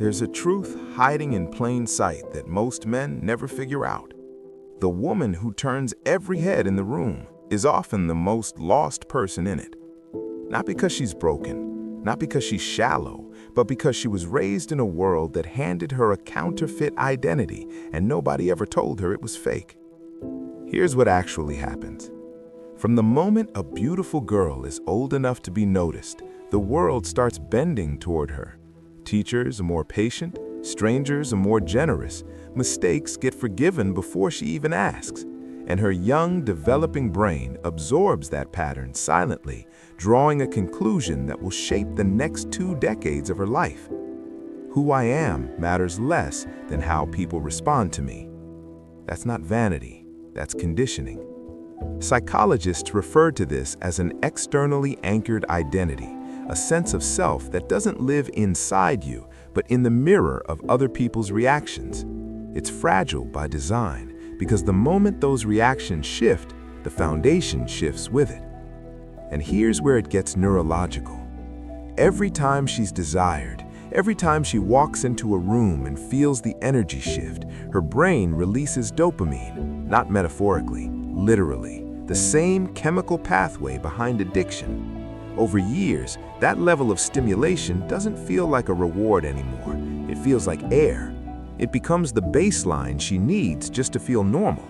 There's a truth hiding in plain sight that most men never figure out. The woman who turns every head in the room is often the most lost person in it. Not because she's broken, not because she's shallow, but because she was raised in a world that handed her a counterfeit identity and nobody ever told her it was fake. Here's what actually happens. From the moment a beautiful girl is old enough to be noticed, the world starts bending toward her. Teachers are more patient, strangers are more generous, mistakes get forgiven before she even asks, and her young, developing brain absorbs that pattern silently, drawing a conclusion that will shape the next 2 decades of her life. Who I am matters less than how people respond to me. That's not vanity, that's conditioning. Psychologists refer to this as an externally anchored identity, a sense of self that doesn't live inside you, but in the mirror of other people's reactions. It's fragile by design, because the moment those reactions shift, the foundation shifts with it. And here's where it gets neurological. Every time she's desired, every time she walks into a room and feels the energy shift, her brain releases dopamine, not metaphorically, literally, the same chemical pathway behind addiction. Over years, that level of stimulation doesn't feel like a reward anymore. It feels like air. It becomes the baseline she needs just to feel normal.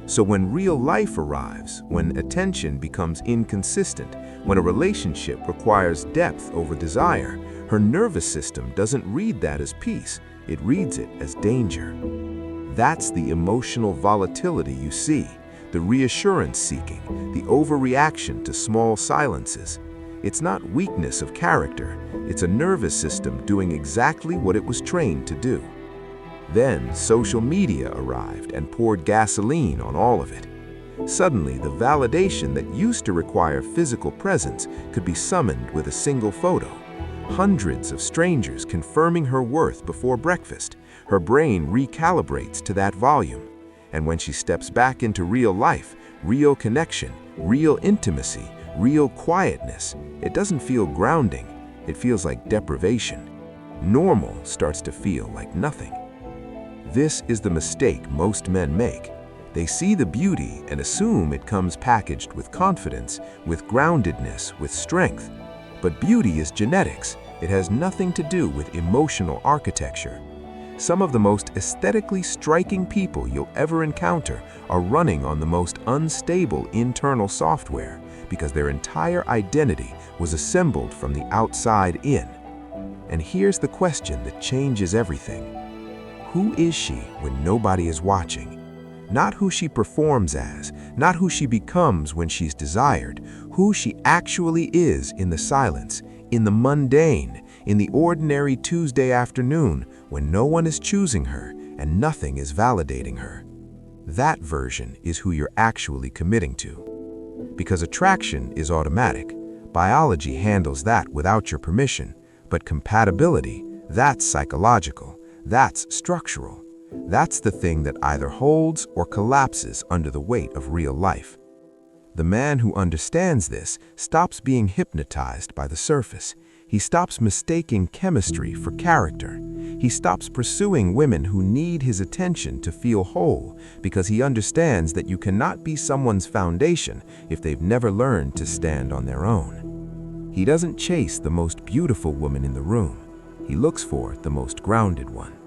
So when real life arrives, when attention becomes inconsistent, when a relationship requires depth over desire, her nervous system doesn't read that as peace. It reads it as danger. That's the emotional volatility you see, the reassurance seeking, the overreaction to small silences. It's not weakness of character, it's a nervous system doing exactly what it was trained to do. Then social media arrived and poured gasoline on all of it. Suddenly, the validation that used to require physical presence could be summoned with a single photo. Hundreds of strangers confirming her worth before breakfast. Her brain recalibrates to that volume. And when she steps back into real life, real connection, real intimacy, real quietness, it doesn't feel grounding, it feels like deprivation. Normal starts to feel like nothing. This is the mistake most men make. They see the beauty and assume it comes packaged with confidence, with groundedness, with strength. But beauty is genetics. It has nothing to do with emotional architecture. Some of the most aesthetically striking people you'll ever encounter are running on the most unstable internal software because their entire identity was assembled from the outside in. And here's the question that changes everything. Who is she when nobody is watching? Not who she performs as, not who she becomes when she's desired, who she actually is in the silence, in the mundane, in the ordinary Tuesday afternoon when no one is choosing her and nothing is validating her. That version is who you're actually committing to. Because attraction is automatic. Biology handles that without your permission. But compatibility, that's psychological. That's structural. That's the thing that either holds or collapses under the weight of real life. The man who understands this stops being hypnotized by the surface. He stops mistaking chemistry for character. He stops pursuing women who need his attention to feel whole because he understands that you cannot be someone's foundation if they've never learned to stand on their own. He doesn't chase the most beautiful woman in the room. He looks for the most grounded one.